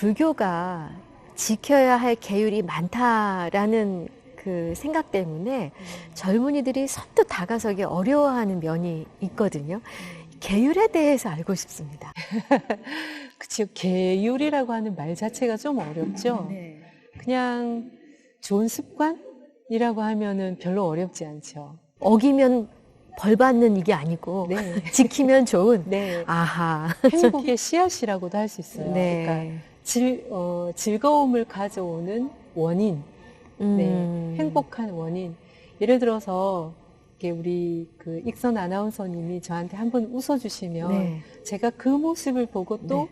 불교가 지켜야 할 계율이 많다라는 그 생각 때문에 젊은이들이 선뜻 다가서기 어려워하는 면이 있거든요. 계율에 대해서 알고 싶습니다. 그치요. 계율이라고 하는 말 자체가 좀 어렵죠. 네. 그냥 좋은 습관이라고 하면은 별로 어렵지 않죠. 어기면 벌 받는 이게 아니고 네. 지키면 좋은. 네. 아하. 행복의 씨앗이라고도 할 수 있어요. 네. 그러니까 즐거움을 가져오는 원인, 네. 행복한 원인. 예를 들어서 이게 우리 그 익선 아나운서님이 저한테 한번 웃어주시면 네. 제가 그 모습을 보고 또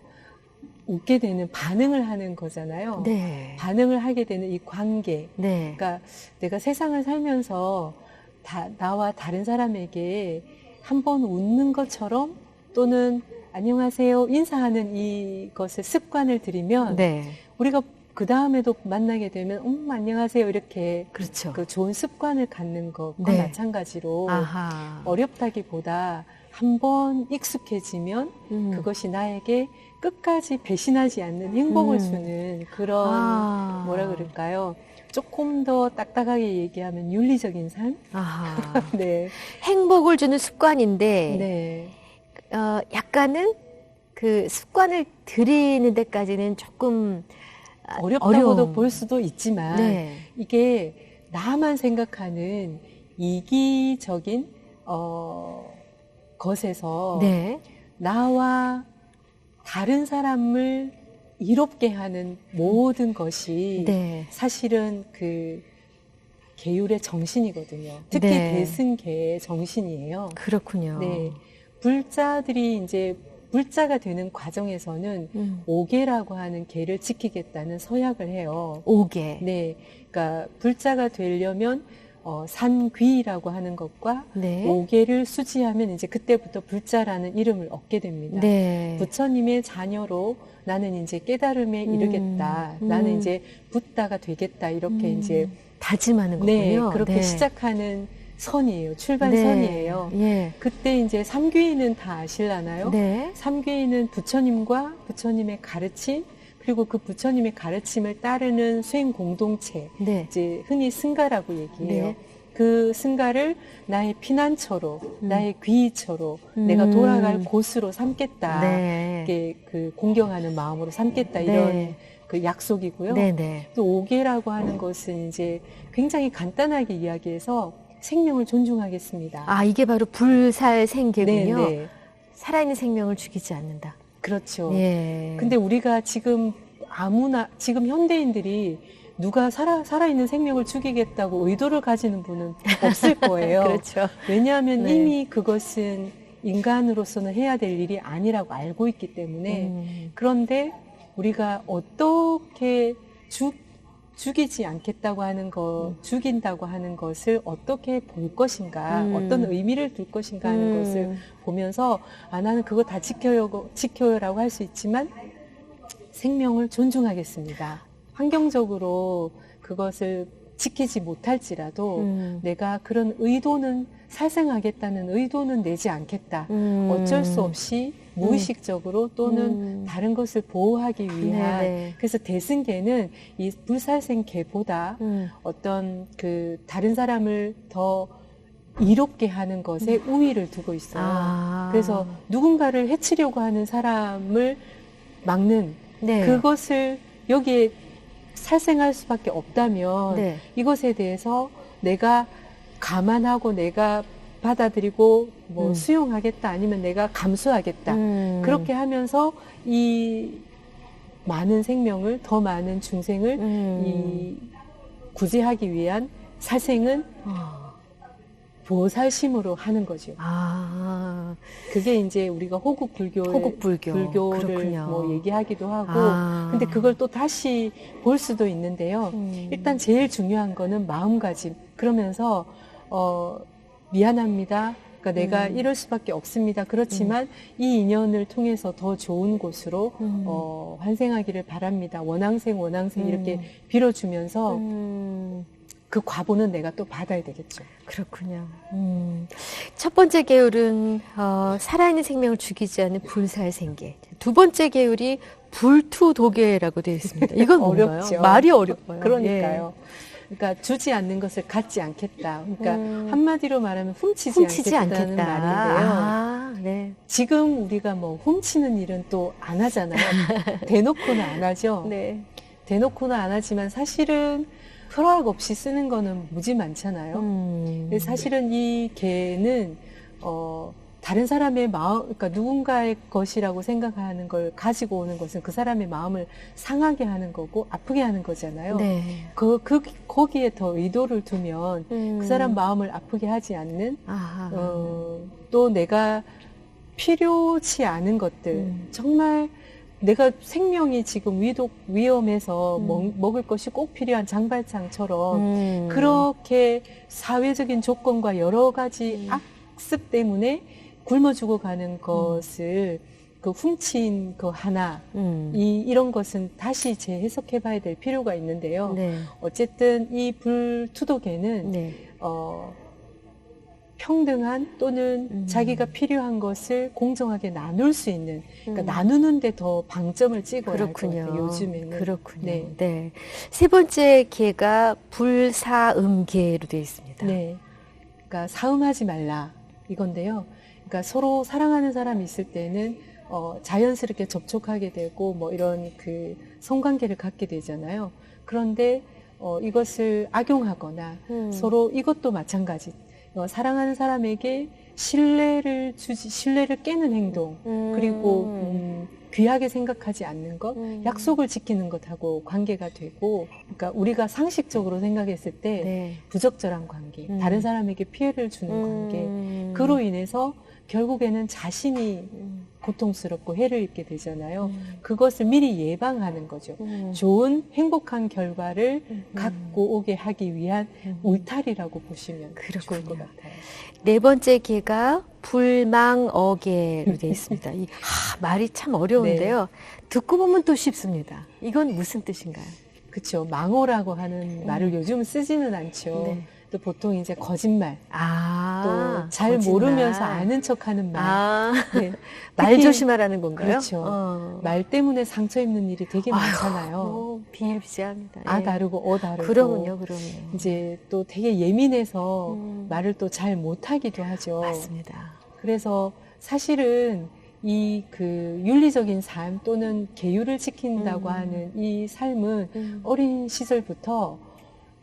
웃게 되는 반응을 하는 거잖아요. 네. 반응을 하게 되는 이 관계. 네. 그러니까 내가 세상을 살면서 나와 다른 사람에게 한번 웃는 것처럼 또는 안녕하세요 인사하는 이것을 습관을 들이면 네. 우리가 그 다음에도 만나게 되면 안녕하세요 이렇게 그렇죠. 그 좋은 습관을 갖는 것과 네. 마찬가지로 아하. 어렵다기보다 한번 익숙해지면 그것이 나에게 끝까지 배신하지 않는 행복을 주는 그런 뭐라 그럴까요? 조금 더 딱딱하게 얘기하면 윤리적인 삶? 아하. 네. 행복을 주는 습관인데 네. 약간은 그 습관을 들이는 데까지는 조금 어렵다고도 어려움. 볼 수도 있지만 네. 이게 나만 생각하는 이기적인 것에서 네. 나와 다른 사람을 이롭게 하는 모든 것이 네. 사실은 그 계율의 정신이거든요. 특히 네. 대승계의 정신이에요. 그렇군요. 네. 불자들이 이제 불자가 되는 과정에서는 오계라고 하는 계를 지키겠다는 서약을 해요. 오계. 네. 그러니까 불자가 되려면 산귀라고 하는 것과 네. 오계를 수지하면 이제 그때부터 불자라는 이름을 얻게 됩니다. 네. 부처님의 자녀로 나는 이제 깨달음에 이르겠다. 나는 이제 붓다가 되겠다. 이렇게 이제 다짐하는 네, 거군요. 그렇게 네. 시작하는 선이에요. 출발선이에요. 예. 그때 이제 삼귀인은 다 아실라나요? 네. 삼귀인은 부처님과 부처님의 가르침 그리고 그 부처님의 가르침을 따르는 수행 공동체, 네. 이제 흔히 승가라고 얘기해요. 네. 그 승가를 나의 피난처로, 나의 귀처로 내가 돌아갈 곳으로 삼겠다. 네. 이게 그 공경하는 마음으로 삼겠다 이런 그 약속이고요. 네네. 또 오계라고 하는 것은 이제 굉장히 간단하게 이야기해서 생명을 존중하겠습니다. 아, 이게 바로 불살생계군요. 네. 살아있는 생명을 죽이지 않는다. 그렇죠. 예. 근데 우리가 지금 지금 현대인들이 누가 살아있는 생명을 죽이겠다고 의도를 가지는 분은 없을 거예요. 그렇죠. 왜냐하면 네. 이미 그것은 인간으로서는 해야 될 일이 아니라고 알고 있기 때문에 그런데 우리가 어떻게 죽이지 않겠다고 하는 죽인다고 하는 것을 어떻게 볼 것인가, 어떤 의미를 둘 것인가 하는 것을 보면서, 나는 그거 다 지켜요라고 할 수 있지만, 생명을 존중하겠습니다. 환경적으로 그것을 지키지 못할지라도, 내가 그런 의도는, 살생하겠다는 의도는 내지 않겠다. 어쩔 수 없이 무의식적으로 또는 다른 것을 보호하기 위한 네네. 그래서 대승계는 이 불살생계보다 어떤 그 다른 사람을 더 이롭게 하는 것에 우위를 두고 있어요. 아. 그래서 누군가를 해치려고 하는 사람을 막는 네. 그것을 여기에 살생할 수밖에 없다면 네. 이것에 대해서 내가 감안하고 내가 받아들이고 수용하겠다 아니면 내가 감수하겠다 그렇게 하면서 이 많은 생명을 더 많은 중생을 이 구제하기 위한 살생은 보살심으로 하는 거죠. 아. 그게 이제 우리가 호국불교를 그렇군요. 뭐 얘기하기도 하고 근데 그걸 또 다시 볼 수도 있는데요. 일단 제일 중요한 거는 마음가짐. 그러면서 미안합니다. 그러니까 내가 이럴 수밖에 없습니다. 그렇지만 이 인연을 통해서 더 좋은 곳으로 환생하기를 바랍니다. 원항생 이렇게 빌어주면서 그 과보는 내가 또 받아야 되겠죠. 그렇군요. 첫 번째 계율은 살아있는 생명을 죽이지 않는 불살생계. 두 번째 계율이 불투도계라고 되어 있습니다. 이건 뭔가요? 어렵죠. 말이 어려워요. 그러니까요. 그러니까 주지 않는 것을 갖지 않겠다. 그러니까 한마디로 말하면 훔치지 않겠다는 말인데요. 아, 네. 지금 우리가 뭐 훔치는 일은 또 안 하잖아요. 대놓고는 안 하죠. 네. 대놓고는 안 하지만 사실은 허락 없이 쓰는 거는 무지 많잖아요. 근데 사실은 이 개는 다른 사람의 마음, 그러니까 누군가의 것이라고 생각하는 걸 가지고 오는 것은 그 사람의 마음을 상하게 하는 거고 아프게 하는 거잖아요. 네. 거기에 더 의도를 두면 그 사람 마음을 아프게 하지 않는, 아하. 또 내가 필요치 않은 것들, 정말 내가 생명이 지금 위험해서 먹을 것이 꼭 필요한 장발장처럼 그렇게 사회적인 조건과 여러 가지 악습 때문에 굶어 죽어가는 것을 그 훔친 그 하나, 이런 것은 다시 재해석해 봐야 될 필요가 있는데요. 네. 어쨌든 이 불투도개는 네. 평등한 또는 자기가 필요한 것을 공정하게 나눌 수 있는, 그러니까 나누는데 더 방점을 찍어야 할 것 그렇군요. 같아요. 요즘에는. 그렇군요. 네. 네. 세 번째 개가 불사음개로 되어 있습니다. 네. 그러니까 사음하지 말라 이건데요. 그러니까 서로 사랑하는 사람이 있을 때는 자연스럽게 접촉하게 되고 뭐 이런 그 성관계를 갖게 되잖아요. 그런데 이것을 악용하거나 서로 이것도 마찬가지. 사랑하는 사람에게 신뢰를 깨는 행동, 그리고 귀하게 생각하지 않는 것, 약속을 지키는 것하고 관계가 되고, 그러니까 우리가 상식적으로 생각했을 때 네. 부적절한 관계, 다른 사람에게 피해를 주는 관계, 그로 인해서 결국에는 자신이 고통스럽고 해를 입게 되잖아요. 그것을 미리 예방하는 거죠. 좋은 행복한 결과를 갖고 오게 하기 위한 울타리라고 보시면 좋을 것 같아요. 네 번째 개가 불망어개로 되어 있습니다. 말이 참 어려운데요. 듣고 보면 또 쉽습니다. 이건 무슨 뜻인가요? 그렇죠. 망어라고 하는 말을 요즘 쓰지는 않죠. 네. 또 보통 이제 거짓말, 또 잘 거짓말. 모르면서 아는 척하는 말. 네. 말 특히 조심하라는 건가요? 그렇죠. 말 때문에 상처 입는 일이 되게 많잖아요. 비일비재합니다. 아 예. 다르고 다르고. 그러면요. 이제 또 되게 예민해서 말을 또 잘 못하기도 하죠. 맞습니다. 그래서 사실은 이 그 윤리적인 삶 또는 계율을 지킨다고 하는 이 삶은 어린 시절부터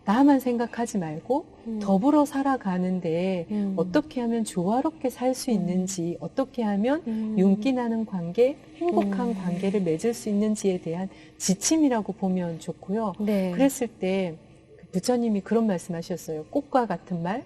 나만 생각하지 말고 더불어 살아가는데 어떻게 하면 조화롭게 살 수 있는지, 어떻게 하면 윤기 나는 관계, 행복한 관계를 맺을 수 있는지에 대한 지침이라고 보면 좋고요. 네. 그랬을 때 부처님이 그런 말씀하셨어요. 꽃과 같은 말,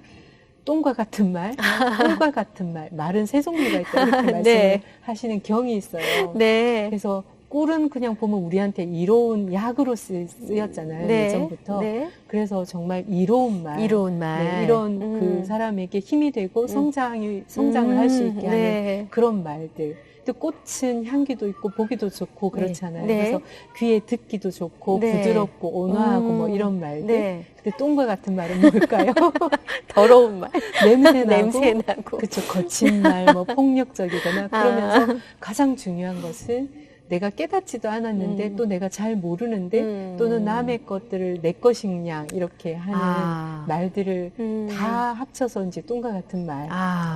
똥과 같은 말, 꿀과 같은 말, 말은 세 종류가 있다 이렇게 말씀을 네. 하시는 경이 있어요. 네. 그래서 꿀은 그냥 보면 우리한테 이로운 약으로 쓰였잖아요. 네. 예전부터. 네. 그래서 정말 이로운 말, 이로운 말. 네, 이런 그 사람에게 힘이 되고 성장을 할 수 있게 하는 네. 그런 말들. 또 꽃은 향기도 있고 보기도 좋고 그렇잖아요. 네. 그래서 귀에 듣기도 좋고 네. 부드럽고 온화하고 뭐 이런 말들. 네. 근데 똥과 같은 말은 뭘까요? 더러운 말. 냄새 나고, 냄새 나고. 그쵸, 거친 말, 뭐 폭력적이거나 그러면서 가장 중요한 것은 내가 깨닫지도 않았는데 또 내가 잘 모르는데 또는 남의 것들을 내 것이냐 이렇게 하는 말들을 다 합쳐서 이제 똥과 같은 말,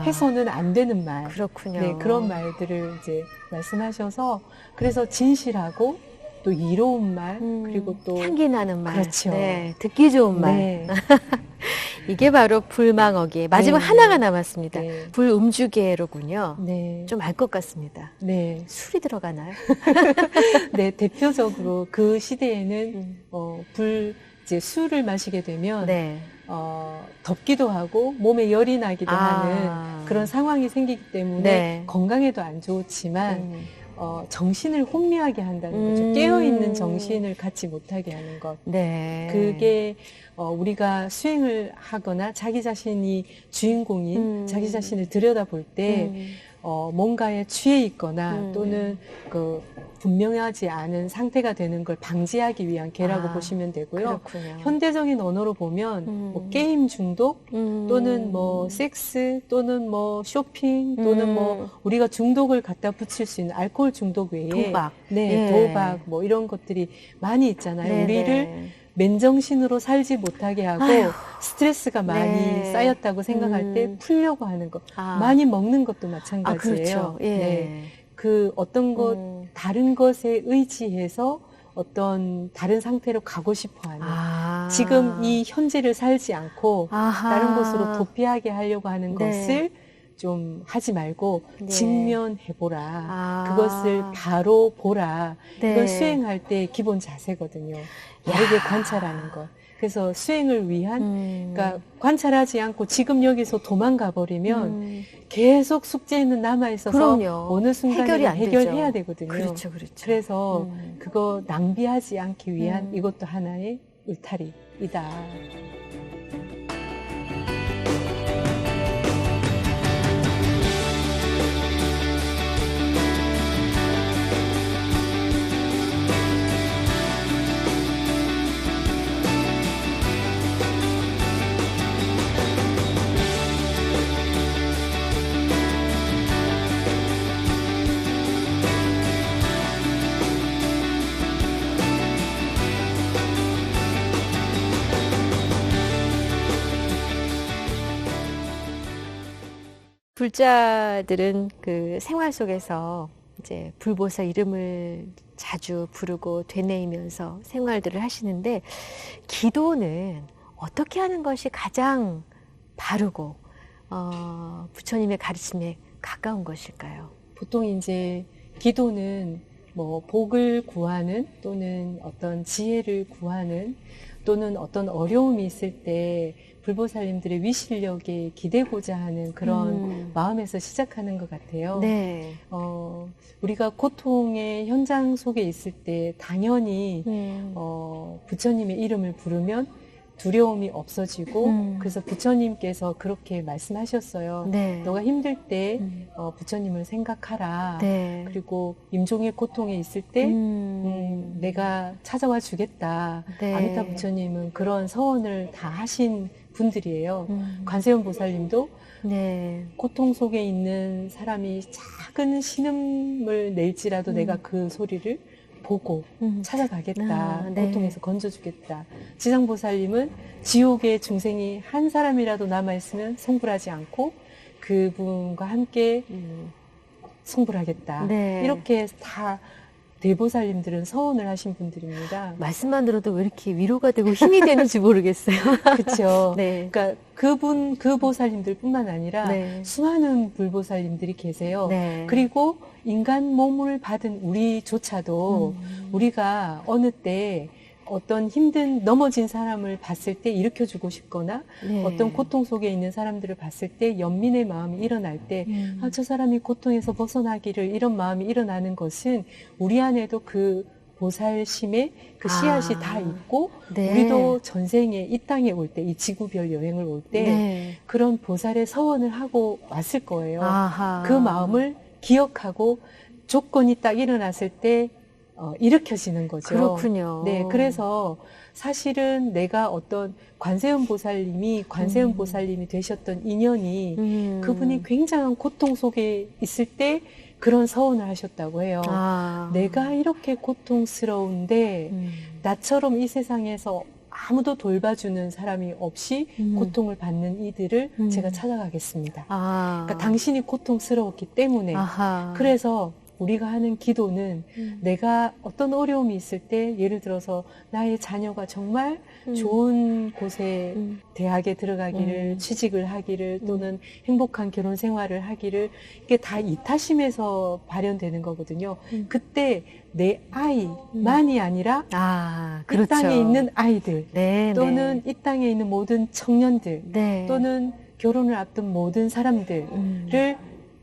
해서는 안 되는 말, 그렇군요. 네, 그런 말들을 이제 말씀하셔서 그래서 진실하고 또 이로운 말 그리고 또 향기 나는 말. 그렇죠. 네, 듣기 좋은 말. 네. 이게 바로 불망어개. 마지막 네. 하나가 남았습니다. 네. 불음주개로군요. 네. 좀 알 것 같습니다. 네. 술이 들어가나요? 네, 대표적으로 그 시대에는 이제 술을 마시게 되면 네. 덥기도 하고 몸에 열이 나기도 하는 그런 상황이 생기기 때문에 네. 건강에도 안 좋지만 정신을 혼미하게 한다는 거죠. 깨어있는 정신을 갖지 못하게 하는 것. 네. 그게 우리가 수행을 하거나 자기 자신이 주인공인 자기 자신을 들여다볼 때 뭔가에 취해 있거나 또는 분명하지 않은 상태가 되는 걸 방지하기 위한 개라고 보시면 되고요. 그렇군요. 현대적인 언어로 보면 뭐 게임 중독 또는 뭐 섹스 또는 뭐 쇼핑 또는 뭐 우리가 중독을 갖다 붙일 수 있는 알코올 중독 외에 도박. 네, 예. 도박 뭐 이런 것들이 많이 있잖아요. 네네. 우리를 맨정신으로 살지 못하게 하고 아휴. 스트레스가 많이 네. 쌓였다고 생각할 때 풀려고 하는 것. 아. 많이 먹는 것도 아, 마찬가지예요. 그렇죠. 예. 네. 그 어떤 것 다른 것에 의지해서 어떤 다른 상태로 가고 싶어하는 아. 지금 이 현재를 살지 않고 아하. 다른 곳으로 도피하게 하려고 하는 네. 것을 좀 하지 말고 네. 직면해보라. 아. 그것을 바로 보라. 네. 이건 수행할 때 기본 자세거든요. 바르게 관찰하는 것. 그래서 수행을 위한 그러니까 관찰하지 않고 지금 여기서 도망가 버리면 계속 숙제는 남아 있어서 그럼요. 어느 순간에 해결이 안 해결해야 되죠. 되거든요. 그렇죠, 그렇죠. 그래서 그거 낭비하지 않기 위한 이것도 하나의 울타리이다. 불자들은 그 생활 속에서 이제 불보살 이름을 자주 부르고 되뇌이면서 생활들을 하시는데 기도는 어떻게 하는 것이 가장 바르고 부처님의 가르침에 가까운 것일까요? 보통 이제 기도는 뭐 복을 구하는 또는 어떤 지혜를 구하는 또는 어떤 어려움이 있을 때 불보살님들의 위실력에 기대고자 하는 그런 마음에서 시작하는 것 같아요. 네. 우리가 고통의 현장 속에 있을 때 당연히 부처님의 이름을 부르면 두려움이 없어지고 그래서 부처님께서 그렇게 말씀하셨어요. 네. 너가 힘들 때 부처님을 생각하라. 네. 그리고 임종의 고통에 있을 때 내가 찾아와 주겠다. 네. 아미타 부처님은 그런 서원을 다 하신 분들이에요. 관세음 보살님도 네. 고통 속에 있는 사람이 작은 신음을 낼지라도 내가 그 소리를 보고 찾아가겠다. 네. 고통에서 건져주겠다. 지상보살님은 지옥의 중생이 한 사람이라도 남아있으면 성불하지 않고 그분과 함께 성불하겠다. 네. 이렇게 다 대보살님들은 서원을 하신 분들입니다. 말씀만 들어도 왜 이렇게 위로가 되고 힘이 되는지 모르겠어요. 그렇죠. 네. 그러니까 그 보살님들뿐만 아니라 네. 수많은 불보살님들이 계세요. 네. 그리고 인간 몸을 받은 우리조차도 우리가 어느 때 어떤 힘든 넘어진 사람을 봤을 때 일으켜주고 싶거나 네. 어떤 고통 속에 있는 사람들을 봤을 때 연민의 마음이 일어날 때 저 사람이 고통에서 벗어나기를 이런 마음이 일어나는 것은 우리 안에도 그 보살심의 그 씨앗이 다 있고 네. 우리도 전생에 이 땅에 올 때 이 지구별 여행을 올 때 네. 그런 보살의 서원을 하고 왔을 거예요. 아하. 그 마음을 기억하고 조건이 딱 일어났을 때 일으켜지는 거죠. 그렇군요. 네, 그래서 사실은 내가 어떤 관세음 보살님이 되셨던 인연이 그분이 굉장한 고통 속에 있을 때 그런 서원을 하셨다고 해요. 내가 이렇게 고통스러운데 나처럼 이 세상에서 아무도 돌봐주는 사람이 없이 고통을 받는 이들을 제가 찾아가겠습니다. 그러니까 당신이 고통스러웠기 때문에 아하. 그래서 우리가 하는 기도는 내가 어떤 어려움이 있을 때 예를 들어서 나의 자녀가 정말 좋은 곳에 대학에 들어가기를 취직을 하기를 또는 행복한 결혼 생활을 하기를 이게 다 이타심에서 발현되는 거거든요. 그때 내 아이만이 아니라 그렇죠. 이 땅에 있는 아이들 네, 또는 이 땅에 있는 모든 청년들 네. 또는 결혼을 앞둔 모든 사람들을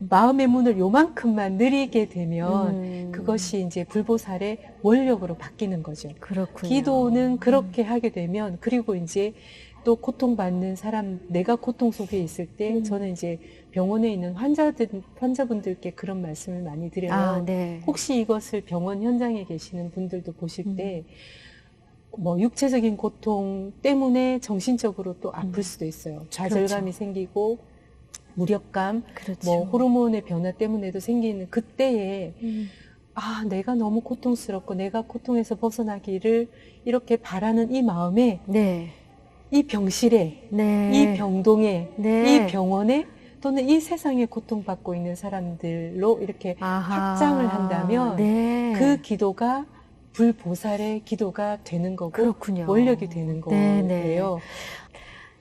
마음의 문을 요만큼만 느리게 되면 그것이 이제 불보살의 원력으로 바뀌는 거죠. 그렇군요. 기도는 그렇게 하게 되면 그리고 이제 또 고통받는 사람, 내가 고통 속에 있을 때 저는 이제 병원에 있는 환자분들께 그런 말씀을 많이 드려요. 아, 네. 혹시 이것을 병원 현장에 계시는 분들도 보실 때 뭐 육체적인 고통 때문에 정신적으로 또 아플 수도 있어요. 좌절감이 그렇죠. 생기고 무력감, 그렇죠. 뭐 호르몬의 변화 때문에도 생기는 그때에 아, 내가 너무 고통스럽고 내가 고통에서 벗어나기를 이렇게 바라는 이 마음에 네. 이 병실에, 네. 이 병동에, 네. 이 병원에 또는 이 세상에 고통받고 있는 사람들로 이렇게 아하. 확장을 한다면 네. 그 기도가 불보살의 기도가 되는 거고 그렇군요. 원력이 되는 네, 네. 거예요.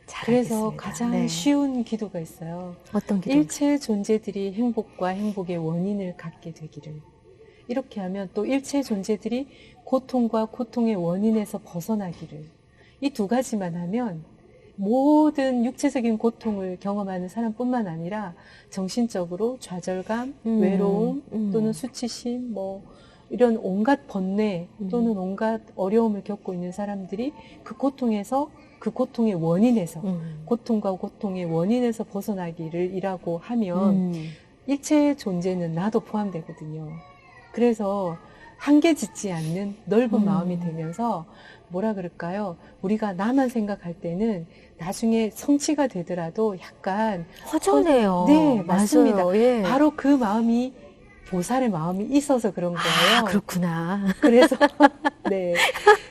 잘 그래서 알겠습니다. 가장 네. 쉬운 기도가 있어요. 어떤 기도인가요? 일체 존재들이 행복과 행복의 원인을 갖게 되기를. 이렇게 하면 또 일체 존재들이 고통과 고통의 원인에서 벗어나기를. 이 두 가지만 하면 모든 육체적인 고통을 경험하는 사람뿐만 아니라 정신적으로 좌절감, 외로움 또는 수치심, 뭐 이런 온갖 번뇌 또는 온갖 어려움을 겪고 있는 사람들이 그 고통에서 그 고통의 원인에서 고통과 고통의 원인에서 벗어나기를 이라고 하면 일체 존재는 나도 포함되거든요. 그래서 한계 짓지 않는 넓은 마음이 되면서 뭐라 그럴까요? 우리가 나만 생각할 때는 나중에 성취가 되더라도 약간 허전해요. 네, 맞습니다. 맞아요. 예. 바로 그 마음이 보살의 마음이 있어서 그런 거예요. 아, 그렇구나. 그래서 네,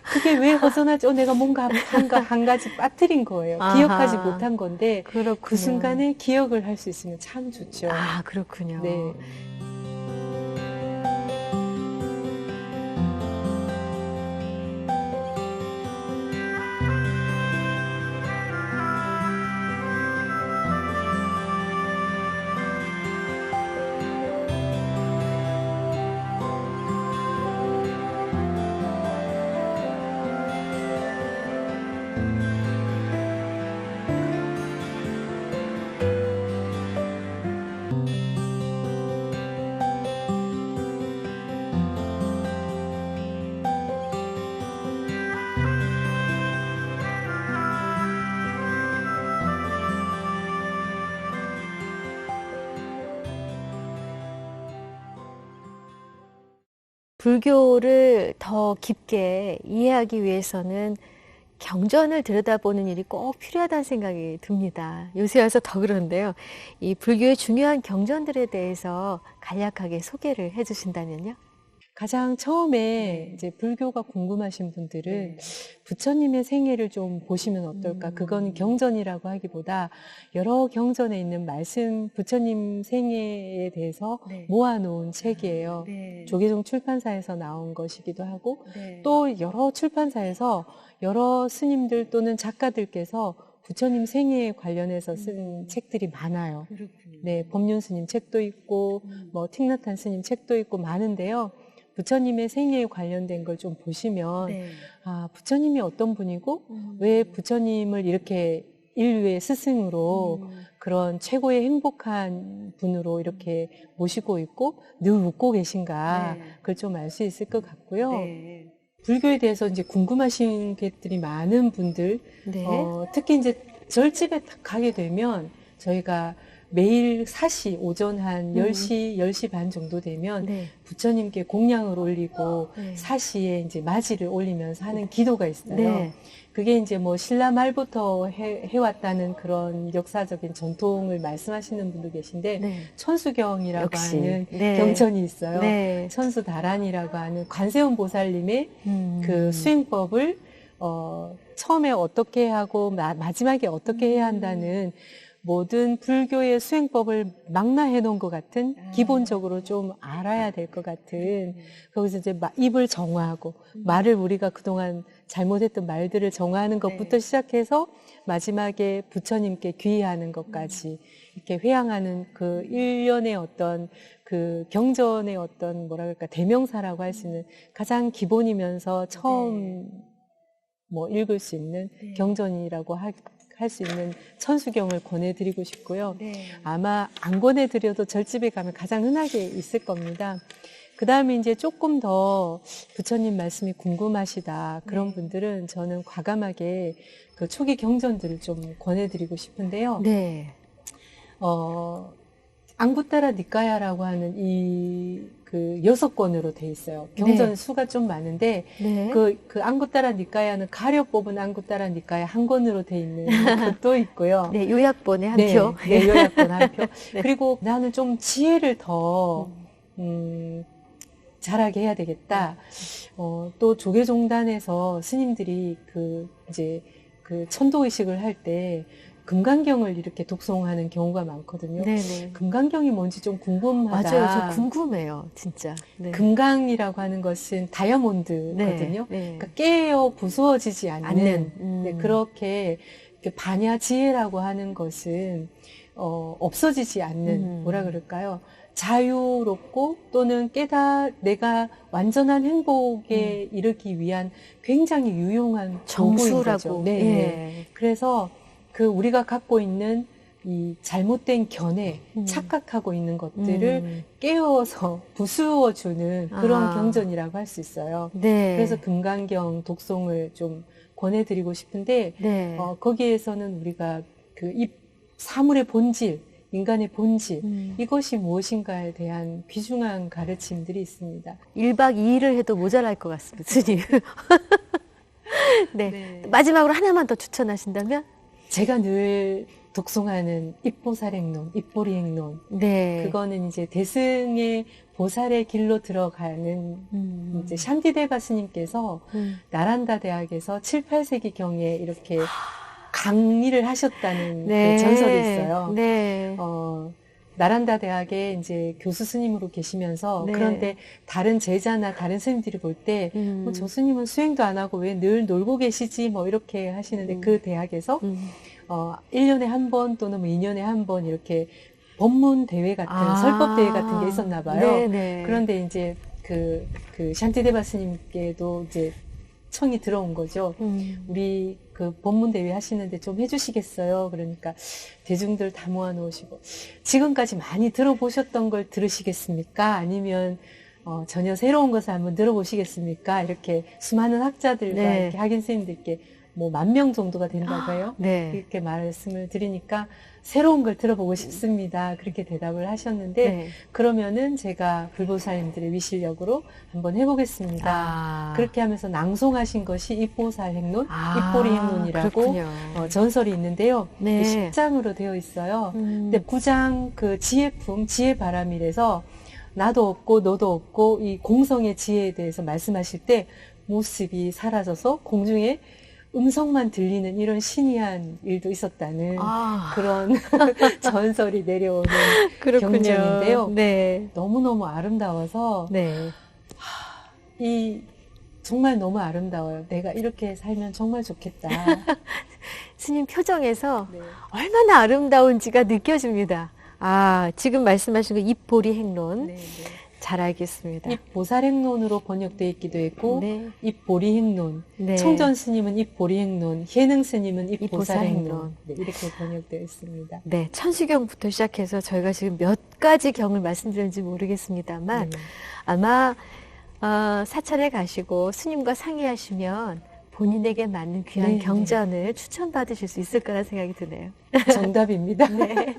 그게 왜 허전하죠? 내가 뭔가 한 가지 빠뜨린 거예요. 아하. 기억하지 못한 건데 그렇군요. 그 순간에 기억을 할 수 있으면 참 좋죠. 아, 그렇군요. 네. 불교를 더 깊게 이해하기 위해서는 경전을 들여다보는 일이 꼭 필요하다는 생각이 듭니다. 요새 와서 더 그런데요. 이 불교의 중요한 경전들에 대해서 간략하게 소개를 해주신다면요. 가장 처음에 이제 불교가 궁금하신 분들은 부처님의 생애를 좀 보시면 어떨까? 그건 경전이라고 하기보다 여러 경전에 있는 말씀, 부처님 생애에 대해서 모아놓은 책이에요. 조계종 출판사에서 나온 것이기도 하고 또 여러 출판사에서 여러 스님들 또는 작가들께서 부처님 생애에 관련해서 쓴 책들이 많아요. 네, 법륜 스님 책도 있고 뭐 틱나탄 스님 책도 있고 많은데요. 부처님의 생애에 관련된 걸 좀 보시면 아, 부처님이 어떤 분이고 왜 부처님을 이렇게 인류의 스승으로 그런 최고의 행복한 분으로 이렇게 모시고 있고 늘 웃고 계신가 그걸 좀 알 수 있을 것 같고요. 불교에 대해서 이제 궁금하신 것들이 많은 분들 특히 이제 절집에 딱 가게 되면 저희가 매일 사시 오전 한 10시, 10시 반 정도 되면 부처님께 공양을 올리고 사시에 이제 맞이를 올리면서 하는 기도가 있어요. 그게 이제 뭐 신라 말부터 해왔다는 그런 역사적인 전통을 말씀하시는 분도 계신데 천수경이라고 역시. 하는 경전이 있어요. 천수다란이라고 하는 관세음 보살님의 그 수행법을 처음에 어떻게 하고 마지막에 어떻게 해야 한다는 모든 불교의 수행법을 망라해 놓은 것 같은 기본적으로 좀 알아야 될 것 같은 거기서 이제 입을 정화하고 말을 우리가 그동안 잘못했던 말들을 정화하는 것부터 시작해서 마지막에 부처님께 귀의하는 것까지 이렇게 회양하는 그 일련의 어떤 그 경전의 어떤 뭐라 그럴까 대명사라고 할 수 있는 가장 기본이면서 처음 뭐 읽을 수 있는 경전이라고 할 수 있는 천수경을 권해드리고 싶고요. 아마 안 권해드려도 절집에 가면 가장 흔하게 있을 겁니다. 그 다음에 이제 조금 더 부처님 말씀이 궁금하시다. 그런 분들은 저는 과감하게 그 초기 경전들을 좀 권해드리고 싶은데요. 네. 앙구타라 니까야라고 하는 그 6권으로 돼 있어요. 경전 네. 수가 좀 많은데, 네. 그 앙구타라 니까야는 가려 뽑은 앙구타라 니까야 한 권으로 돼 있는 것도 있고요. 네, 요약본의 한 네, 표. 네, 요약본 한 표. 네. 그리고 나는 좀 지혜를 더, 잘하게 해야 되겠다. 또 조계종단에서 스님들이 이제 그 천도의식을 할 때 금강경을 이렇게 독송하는 경우가 많거든요. 네네. 금강경이 뭔지 좀 궁금하다. 맞아요. 저 궁금해요. 진짜. 네. 금강이라고 하는 것은 다이아몬드거든요. 네. 그러니까 깨어 부수어지지 않는, 네, 그렇게 반야 지혜라고 하는 것은 없어지지 않는 뭐라 그럴까요? 자유롭고 또는 내가 완전한 행복에 이르기 위한 굉장히 유용한 정수라고. 네. 예. 그래서 우리가 갖고 있는 이 잘못된 견해, 착각하고 있는 것들을 깨워서 부수어주는 그런 경전이라고 할 수 있어요. 네. 그래서 금강경 독송을 좀 권해드리고 싶은데, 네. 거기에서는 우리가 이 사물의 본질, 인간의 본질, 이것이 무엇인가에 대한 귀중한 가르침들이 있습니다. 1박 2일을 해도 모자랄 것 같습니다, 스님. 네. 네. 마지막으로 하나만 더 추천하신다면? 제가 늘 독송하는 입보살행론, 입보리행론. 네. 그거는 이제 대승의 보살의 길로 들어가는 이제 샨디데바 스님께서 나란다 대학에서 7, 8세기 경에 이렇게 강의를 하셨다는 네. 그 전설이 있어요. 네. 나란다 대학에 이제 교수 스님으로 계시면서 네. 그런데 다른 제자나 다른 스님들이 볼 때 저 스님은 수행도 안 하고 왜 늘 놀고 계시지 뭐 이렇게 하시는데 그 대학에서 1년에 한 번 또는 뭐 2년에 한 번 이렇게 법문 대회 같은 설법 대회 같은 게 있었나 봐요. 네네. 그런데 이제 그 샨티데바 스님께도 이제 청이 들어온 거죠. 우리 그 법문 대회 하시는데 좀 해주시겠어요? 그러니까 대중들 다 모아놓으시고 지금까지 많이 들어보셨던 걸 들으시겠습니까? 아니면 전혀 새로운 것을 한번 들어보시겠습니까? 이렇게 수많은 학자들과 네. 이렇게 학인 선생님들께 뭐 10,000명 정도가 된다고 해요. 네. 이렇게 말씀을 드리니까 새로운 걸 들어보고 싶습니다. 그렇게 대답을 하셨는데 네. 그러면은 제가 불보살님들의 위실력으로 한번 해보겠습니다. 그렇게 하면서 낭송하신 것이 입보살행론, 입보리행론이라고 그렇군요. 전설이 있는데요. 네. 10장으로 되어 있어요. 근데 9장 그 지혜품, 지혜바람이라서 나도 없고 너도 없고 이 공성의 지혜에 대해서 말씀하실 때 모습이 사라져서 공중에 음성만 들리는 이런 신이한 일도 있었다는 그런 전설이 내려오는 경전인데요. 네. 너무너무 아름다워서 네. 정말 너무 아름다워요. 내가 이렇게 살면 정말 좋겠다. 스님 표정에서 네. 얼마나 아름다운지가 느껴집니다. 지금 말씀하신 거 입보리 행론. 네, 네. 잘 알겠습니다. 입보살행론으로 번역되어 있기도 했고 네. 입보리행론, 네. 청전 스님은 입보리행론, 혜능 스님은 입보살행론 입보살행론. 네, 이렇게 번역되어 있습니다. 네, 천수경부터 시작해서 저희가 지금 몇 가지 경을 말씀드렸는지 모르겠습니다만 네. 아마 사찰에 가시고 스님과 상의하시면 본인에게 맞는 귀한 네, 경전을 추천받으실 수 있을 거라는 생각이 드네요. 정답입니다. 네.